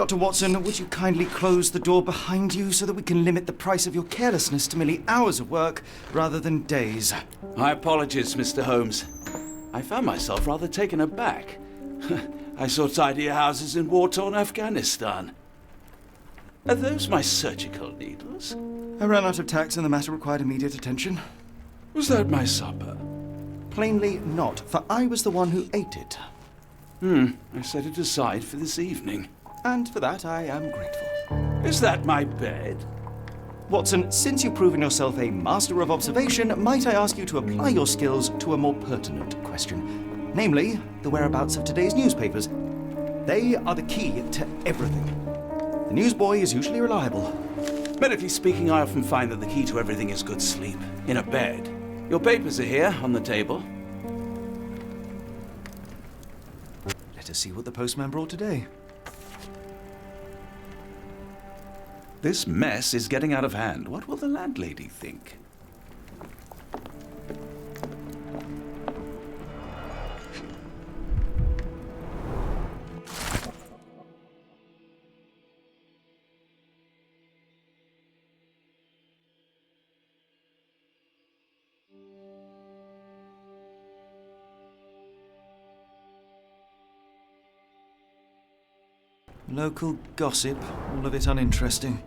Dr. Watson, would you kindly close the door behind you so that we can limit the price of your carelessness to merely hours of work rather than days? My apologies, Mr. Holmes. I found myself rather taken aback. I saw tidier houses in war-torn Afghanistan. Are those my surgical needles? I ran out of tacks and the matter required immediate attention. Was that my supper? Plainly not, for I was the one who ate it. I set it aside for this evening. And for that I am grateful. Is that my bed? Watson, since you've proven yourself a master of observation, might I ask you to apply your skills to a more pertinent question? Namely, the whereabouts of today's newspapers. They are the key to everything. The newsboy is usually reliable. Medically speaking, I often find that the key to everything is good sleep. In a bed. Your papers are here, on the table. Let us see what the postman brought today. This mess is getting out of hand. What will the landlady think? Local gossip, all of it uninteresting.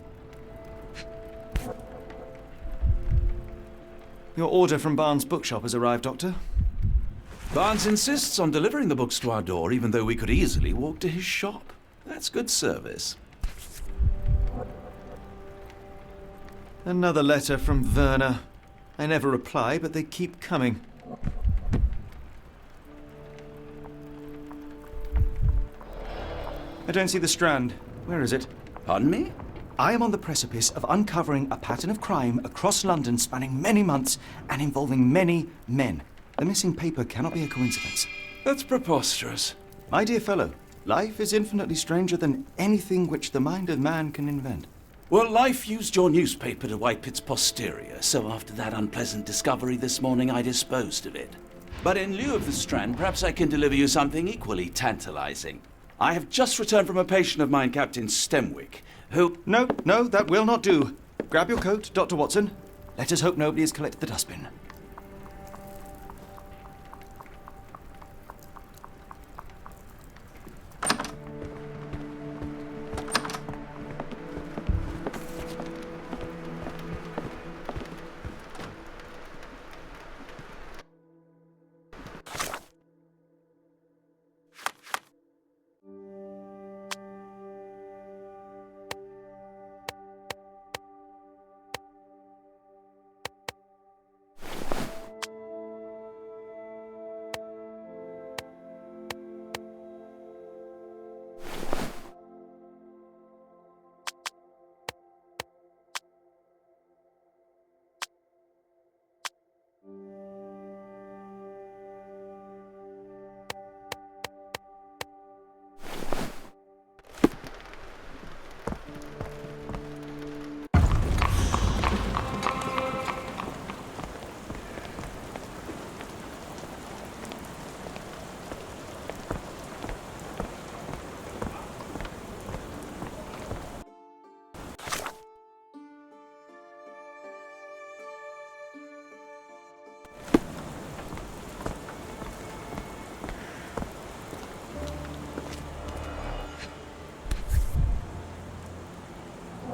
Your order from Barnes' bookshop has arrived, Doctor. Barnes insists on delivering the books to our door, even though we could easily walk to his shop. That's good service. Another letter from Werner. I never reply, but they keep coming. I don't see the Strand. Where is it? Pardon me? I am on the precipice of uncovering a pattern of crime across London spanning many months and involving many men. The missing paper cannot be a coincidence. That's preposterous. My dear fellow, life is infinitely stranger than anything which the mind of man can invent. Well, life used your newspaper to wipe its posterior, so after that unpleasant discovery this morning, I disposed of it. But in lieu of the Strand, perhaps I can deliver you something equally tantalizing. I have just returned from a patient of mine, Captain Stemwick, who... No, that will not do. Grab your coat, Dr. Watson. Let us hope nobody has collected the dustbin.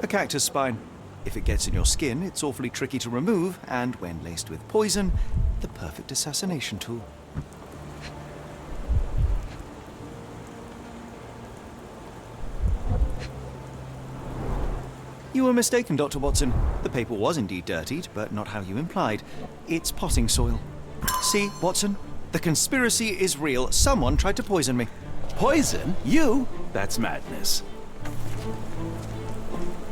A cactus spine. If it gets in your skin, it's awfully tricky to remove, and when laced with poison, the perfect assassination tool. You were mistaken, Dr. Watson. The paper was indeed dirtied, but not how you implied. It's potting soil. See, Watson? The conspiracy is real. Someone tried to poison me. Poison? You? That's madness.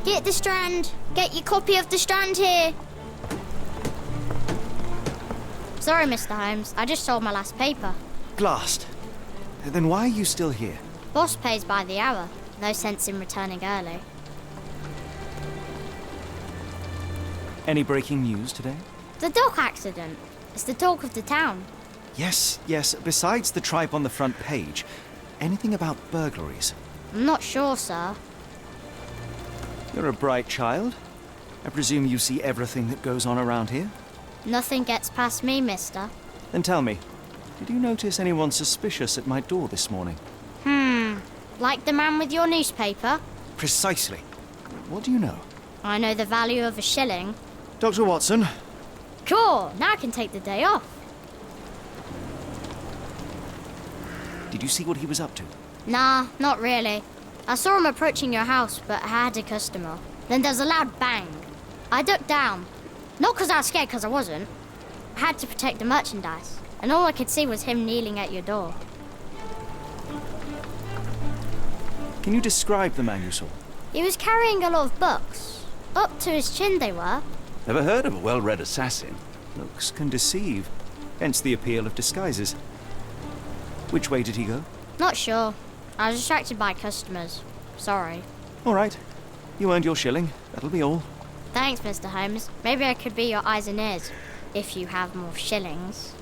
Get the Strand! Get your copy of the Strand here! Sorry, Mr. Holmes. I just sold my last paper. Blast. Then why are you still here? Boss pays by the hour. No sense in returning early. Any breaking news today? The dock accident. It's the talk of the town. Yes. Besides the tripe on the front page, anything about burglaries? I'm not sure, sir. You're a bright child. I presume you see everything that goes on around here? Nothing gets past me, mister. Then tell me, did you notice anyone suspicious at my door this morning? Like the man with your newspaper? Precisely. What do you know? I know the value of a shilling. Dr. Watson? Cool, now I can take the day off. Did you see what he was up to? Nah, not really. I saw him approaching your house, but I had a customer. Then there's a loud bang. I ducked down. Not because I was scared, because I wasn't. I had to protect the merchandise, and all I could see was him kneeling at your door. Can you describe the man you saw? He was carrying a lot of books. Up to his chin they were. Never heard of a well-read assassin. Looks can deceive, hence the appeal of disguises. Which way did he go? Not sure. I was distracted by customers. Sorry. All right. You earned your shilling. That'll be all. Thanks, Mr. Holmes. Maybe I could be your eyes and ears, if you have more shillings.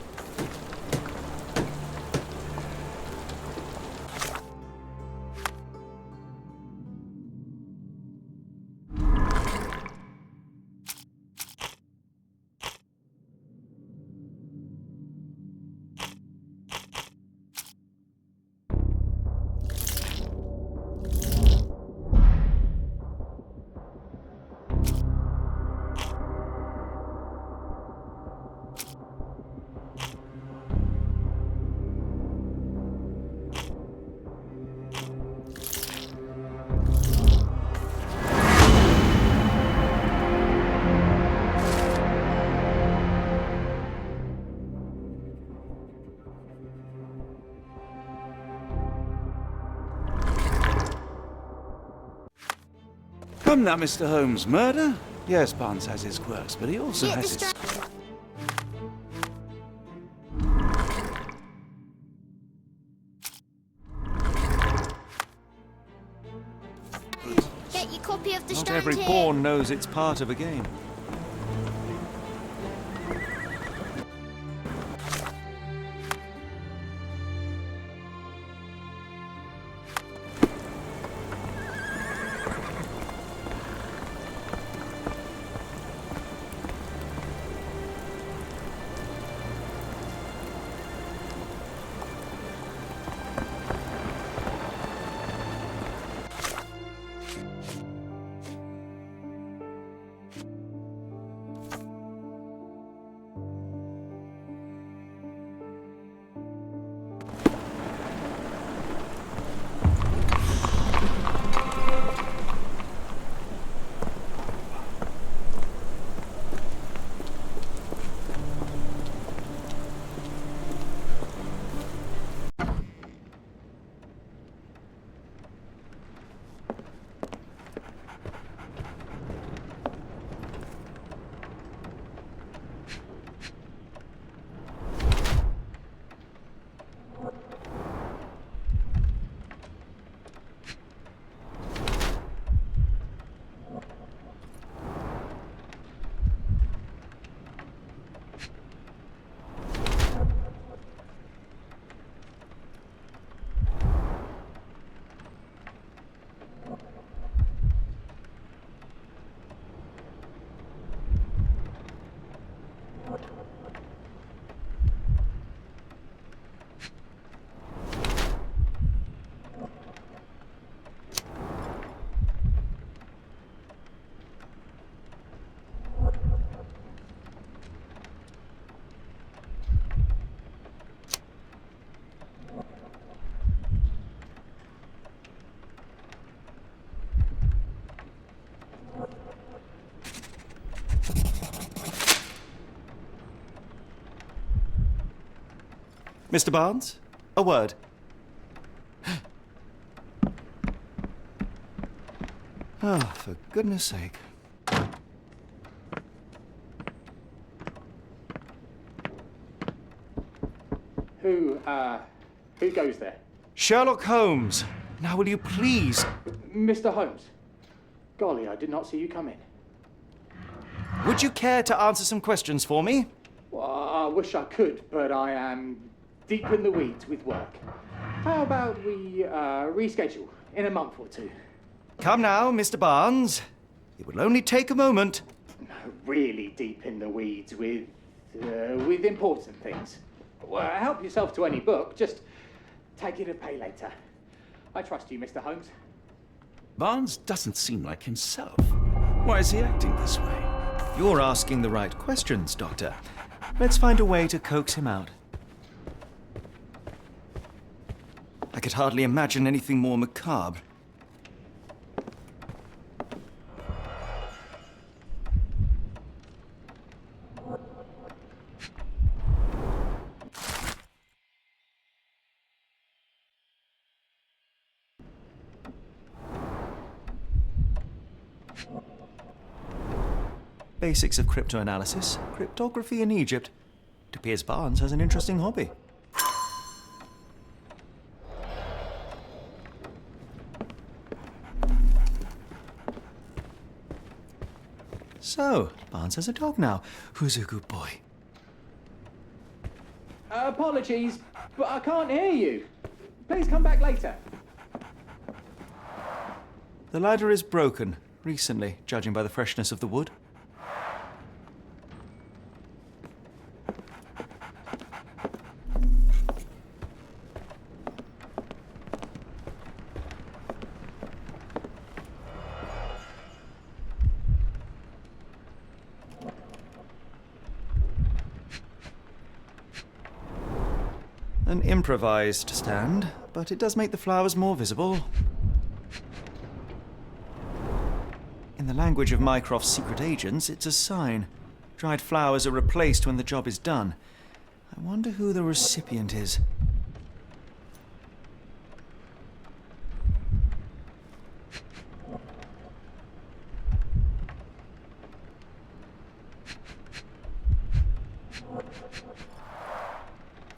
Come now, Mr. Holmes. Murder? Yes, Barnes has his quirks, but he also Get has his... Get your copy of the Not Strand every here. pawn knows it's part of a game. Mr. Barnes? A word. Oh, for goodness sake. Who goes there? Sherlock Holmes. Now will you please... Mr. Holmes. Golly, I did not see you come in. Would you care to answer some questions for me? Well, I wish I could, but I am deep in the weeds with work. How about we reschedule in a month or two? Come now, Mr. Barnes. It will only take a moment. Really deep in the weeds with important things. Well, help yourself to any book. Just take it and pay later. I trust you, Mr. Holmes. Barnes doesn't seem like himself. Why is he acting this way? You're asking the right questions, Doctor. Let's find a way to coax him out. I could hardly imagine anything more macabre. Basics of cryptoanalysis, cryptography in Egypt. It appears Barnes has an interesting hobby. So, Barnes has a dog now. Who's a good boy? Apologies, but I can't hear you. Please come back later. The ladder is broken, recently, judging by the freshness of the wood. An improvised stand, but it does make the flowers more visible. In the language of Mycroft's secret agents, it's a sign. Dried flowers are replaced when the job is done. I wonder who the recipient is.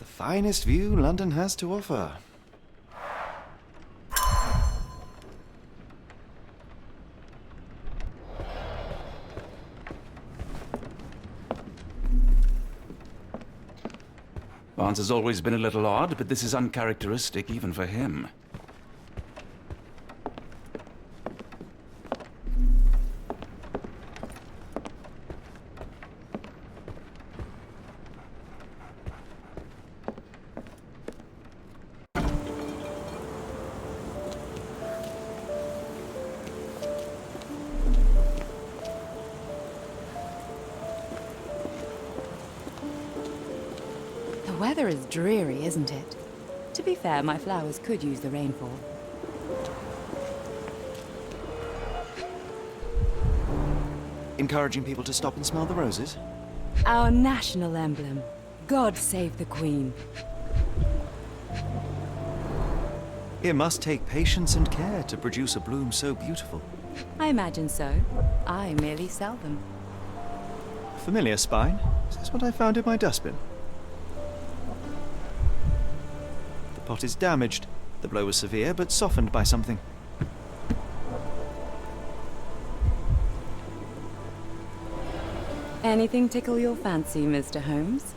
Finest view London has to offer. Barnes has always been a little odd, but this is uncharacteristic even for him. The weather is dreary, isn't it? To be fair, my flowers could use the rainfall. Encouraging people to stop and smell the roses? Our national emblem. God save the Queen. It must take patience and care to produce a bloom so beautiful. I imagine so. I merely sell them. Familiar spine? Is this what I found in my dustbin? The pot is damaged. The blow was severe, but softened by something. Anything tickle your fancy, Mr. Holmes?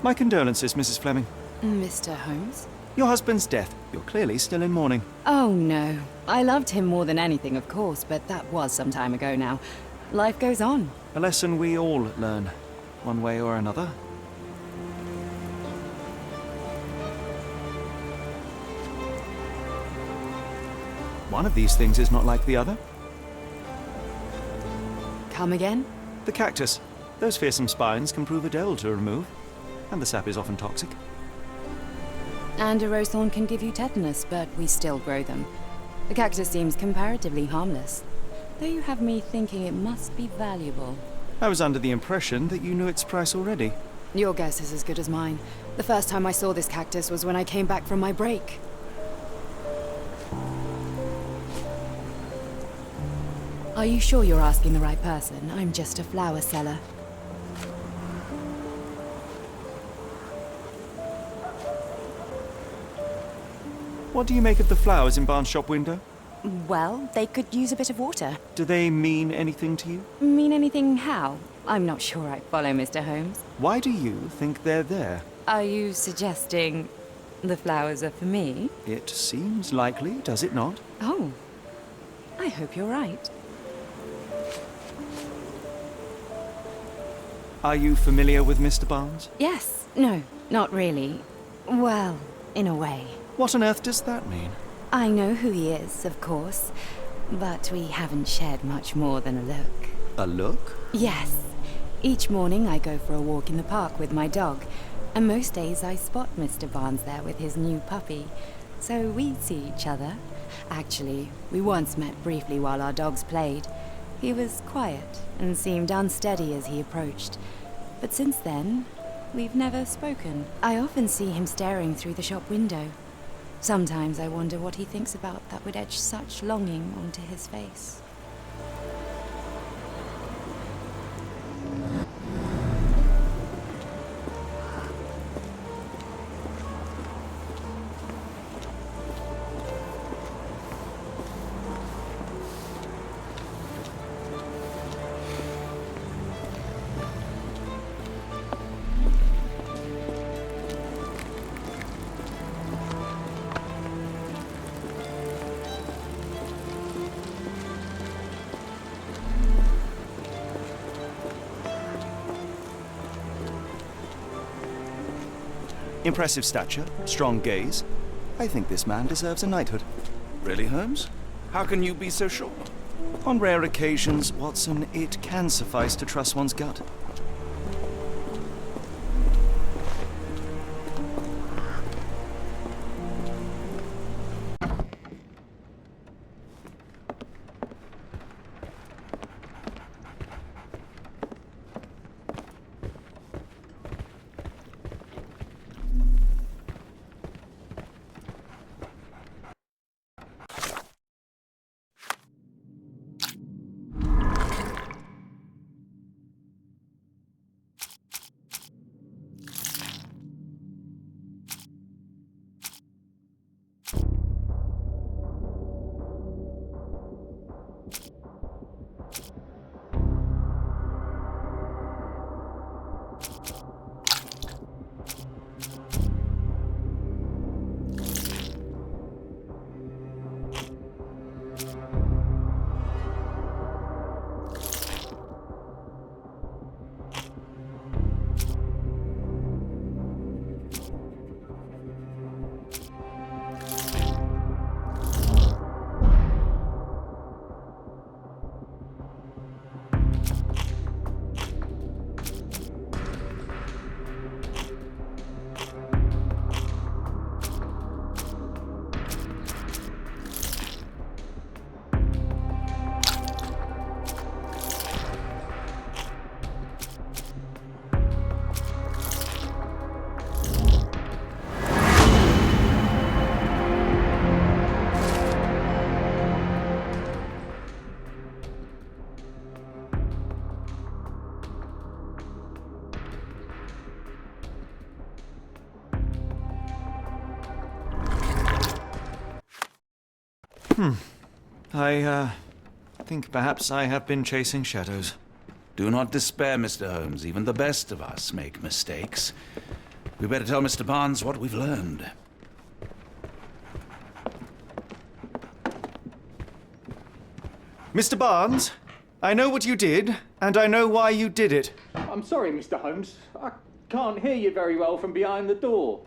My condolences, Mrs. Fleming. Mr. Holmes? Your husband's death. You're clearly still in mourning. Oh, no. I loved him more than anything, of course, but that was some time ago now. Life goes on. A lesson we all learn, one way or another. One of these things is not like the other. Come again? The cactus. Those fearsome spines can prove a dell to remove, and the sap is often toxic. And a rose thorn can give you tetanus, but we still grow them. The cactus seems comparatively harmless, though you have me thinking it must be valuable. I was under the impression that you knew its price already. Your guess is as good as mine. The first time I saw this cactus was when I came back from my break. Are you sure you're asking the right person? I'm just a flower seller. What do you make of the flowers in Barnes' shop window? Well, they could use a bit of water. Do they mean anything to you? Mean anything how? I'm not sure I follow, Mr. Holmes. Why do you think they're there? Are you suggesting the flowers are for me? It seems likely, does it not? Oh, I hope you're right. Are you familiar with Mr. Barnes? Yes. No, not really. Well, in a way. What on earth does that mean? I know who he is, of course, but we haven't shared much more than a look. A look? Yes. Each morning I go for a walk in the park with my dog, and most days I spot Mr. Barnes there with his new puppy, so we see each other. Actually, we once met briefly while our dogs played. He was quiet and seemed unsteady as he approached, but since then, we've never spoken. I often see him staring through the shop window. Sometimes I wonder what he thinks about that would etch such longing onto his face. Impressive stature, strong gaze. I think this man deserves a knighthood. Really, Holmes? How can you be so sure? On rare occasions, Watson, it can suffice to trust one's gut. I think perhaps I have been chasing shadows. Do not despair, Mr. Holmes. Even the best of us make mistakes. We better tell Mr. Barnes what we've learned. Mr. Barnes, I know what you did, and I know why you did it. I'm sorry, Mr. Holmes. I can't hear you very well from behind the door.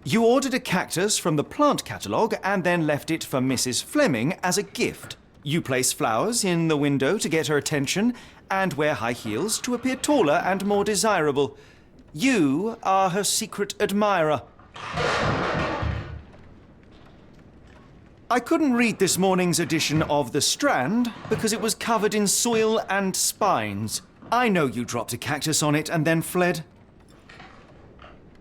You ordered a cactus from the plant catalogue and then left it for Mrs. Fleming as a gift. You place flowers in the window to get her attention and wear high heels to appear taller and more desirable. You are her secret admirer. I couldn't read this morning's edition of The Strand because it was covered in soil and spines. I know you dropped a cactus on it and then fled.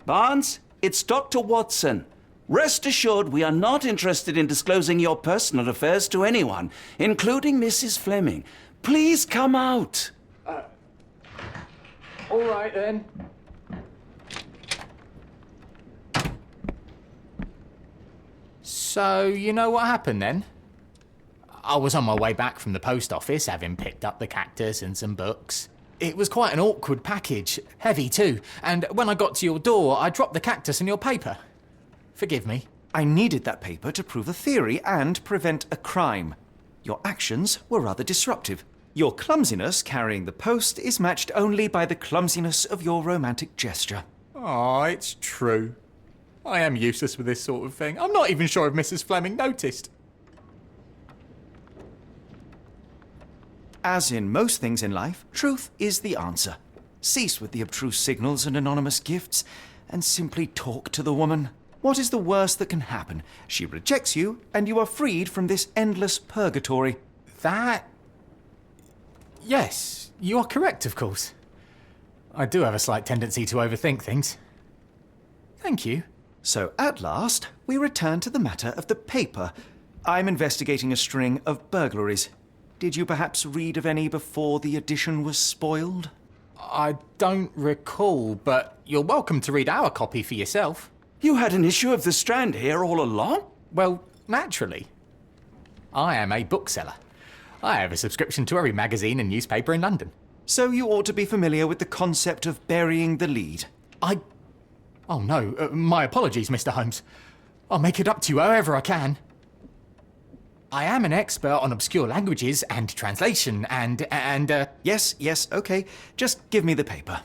Barnes, it's Dr. Watson. Rest assured we are not interested in disclosing your personal affairs to anyone, including Mrs. Fleming. Please come out. All right, then. So, you know what happened then? I was on my way back from the post office, having picked up the cactus and some books. It was quite an awkward package, heavy too, and when I got to your door, I dropped the cactus in your paper. Forgive me. I needed that paper to prove a theory and prevent a crime. Your actions were rather disruptive. Your clumsiness carrying the post is matched only by the clumsiness of your romantic gesture. Oh, it's true. I am useless with this sort of thing. I'm not even sure if Mrs. Fleming noticed. As in most things in life, truth is the answer. Cease with the abstruse signals and anonymous gifts, and simply talk to the woman. What is the worst that can happen? She rejects you, and you are freed from this endless purgatory. That... Yes, you are correct, of course. I do have a slight tendency to overthink things. Thank you. So at last, we return to the matter of the paper. I'm investigating a string of burglaries. Did you perhaps read of any before the edition was spoiled? I don't recall, but you're welcome to read our copy for yourself. You had an issue of The Strand here all along? Well, naturally. I am a bookseller. I have a subscription to every magazine and newspaper in London. So you ought to be familiar with the concept of burying the lead. Oh no, my apologies, Mr. Holmes. I'll make it up to you however I can. I am an expert on obscure languages and translation and Yes, okay. Just give me the paper.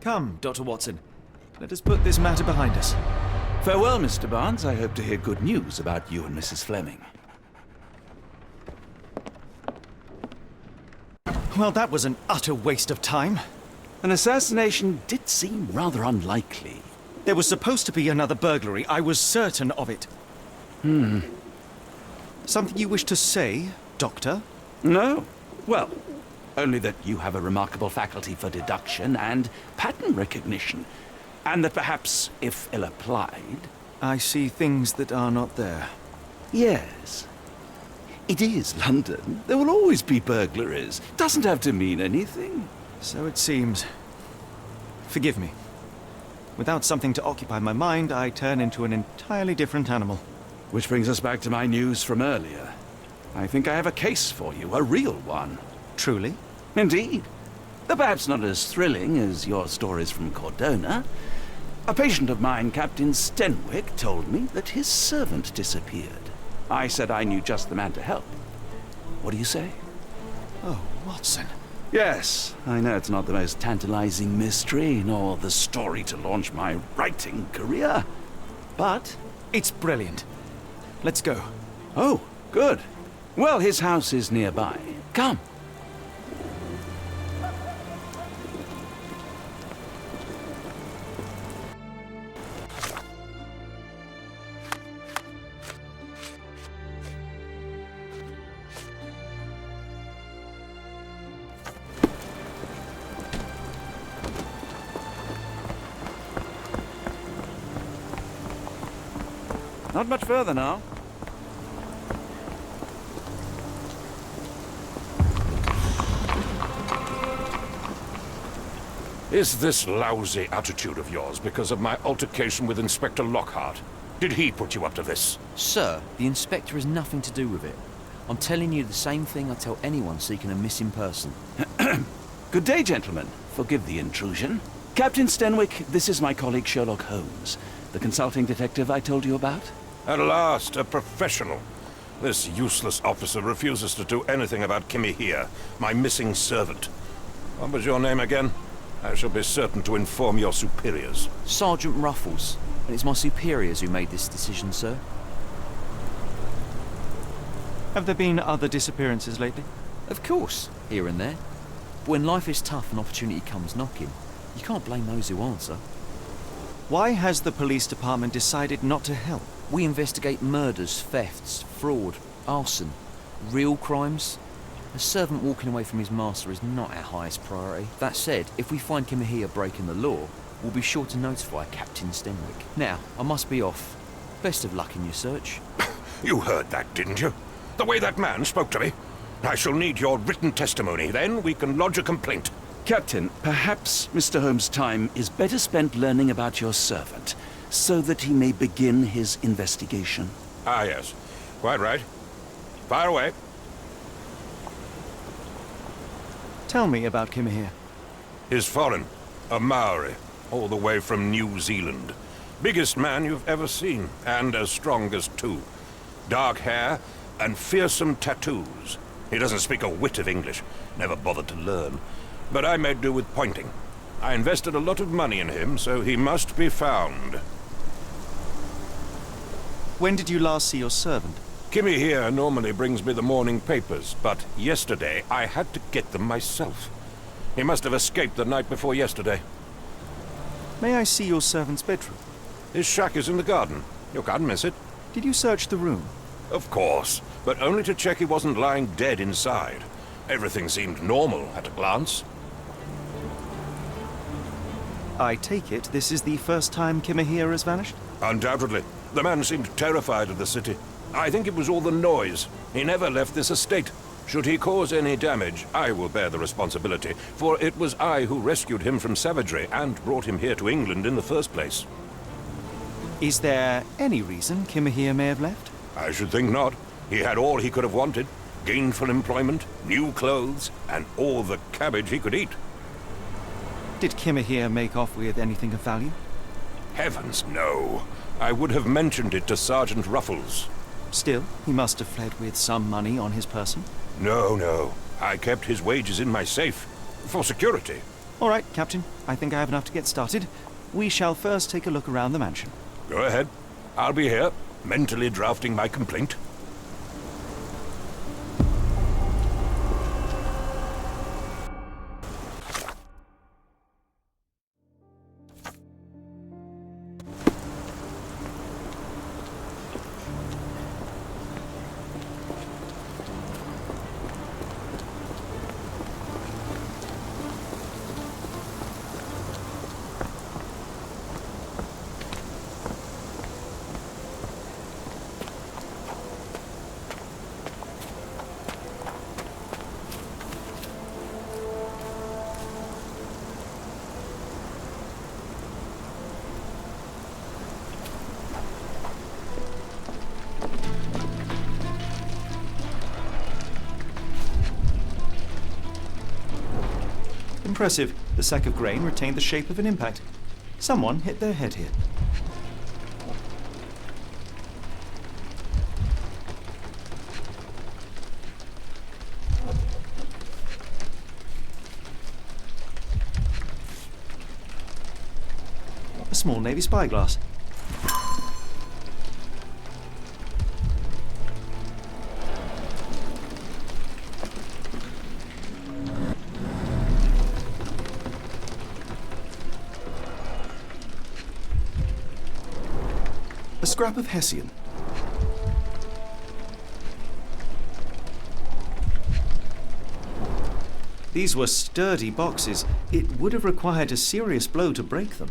Come, Dr. Watson. Let us put this matter behind us. Farewell, Mr. Barnes. I hope to hear good news about you and Mrs. Fleming. Well, that was an utter waste of time. An assassination did seem rather unlikely. There was supposed to be another burglary. I was certain of it. Something you wish to say, Doctor? No. Well, only that you have a remarkable faculty for deduction and pattern recognition. And that perhaps, if ill-applied... I see things that are not there. Yes. It is London. There will always be burglaries. Doesn't have to mean anything. So it seems. Forgive me. Without something to occupy my mind, I turn into an entirely different animal. Which brings us back to my news from earlier. I think I have a case for you, a real one. Truly? Indeed. Though perhaps not as thrilling as your stories from Cordona. A patient of mine, Captain Stenwick, told me that his servant disappeared. I said I knew just the man to help. What do you say? Oh, Watson. Yes, I know it's not the most tantalizing mystery, nor the story to launch my writing career. But... it's brilliant. Let's go. Oh, good. Well, his house is nearby. Come. Not much further now. Is this lousy attitude of yours because of my altercation with Inspector Lockhart? Did he put you up to this? Sir, the inspector has nothing to do with it. I'm telling you the same thing I tell anyone seeking a missing person. Good day, gentlemen. Forgive the intrusion. Captain Stenwick, this is my colleague Sherlock Holmes, the consulting detective I told you about. At last, a professional. This useless officer refuses to do anything about Kimmy here, my missing servant. What was your name again? I shall be certain to inform your superiors. Sergeant Ruffles. And it's my superiors who made this decision, sir. Have there been other disappearances lately? Of course, here and there. But when life is tough and opportunity comes knocking, you can't blame those who answer. Why has the police department decided not to help? We investigate murders, thefts, fraud, arson, real crimes. A servant walking away from his master is not our highest priority. That said, if we find Kimahia breaking the law, we'll be sure to notify Captain Stenwick. Now, I must be off. Best of luck in your search. You heard that, didn't you? The way that man spoke to me. I shall need your written testimony. Then we can lodge a complaint. Captain, perhaps Mr. Holmes' time is better spent learning about your servant, so that he may begin his investigation. Ah, yes. Quite right. Fire away. Tell me about Kimahia. He's foreign. A Maori. All the way from New Zealand. Biggest man you've ever seen. And as strong as two. Dark hair and fearsome tattoos. He doesn't speak a whit of English. Never bothered to learn. But I made do with pointing. I invested a lot of money in him, so he must be found. When did you last see your servant? Kimmy here normally brings me the morning papers, but yesterday I had to get them myself. He must have escaped the night before yesterday. May I see your servant's bedroom? His shack is in the garden. You can't miss it. Did you search the room? Of course, but only to check he wasn't lying dead inside. Everything seemed normal at a glance. I take it this is the first time Kimahia has vanished? Undoubtedly. The man seemed terrified of the city. I think it was all the noise. He never left this estate. Should he cause any damage, I will bear the responsibility, for it was I who rescued him from savagery and brought him here to England in the first place. Is there any reason Kimahia may have left? I should think not. He had all he could have wanted. Gainful employment, new clothes, and all the cabbage he could eat. Did Kimahia make off with anything of value? Heavens, no. I would have mentioned it to Sergeant Ruffles. Still, he must have fled with some money on his person. No. I kept his wages in my safe. For security. All right, Captain. I think I have enough to get started. We shall first take a look around the mansion. Go ahead. I'll be here, mentally drafting my complaint. Impressive. The sack of grain retained the shape of an impact. Someone hit their head here. A small navy spyglass. A scrap of Hessian. These were sturdy boxes. It would have required a serious blow to break them.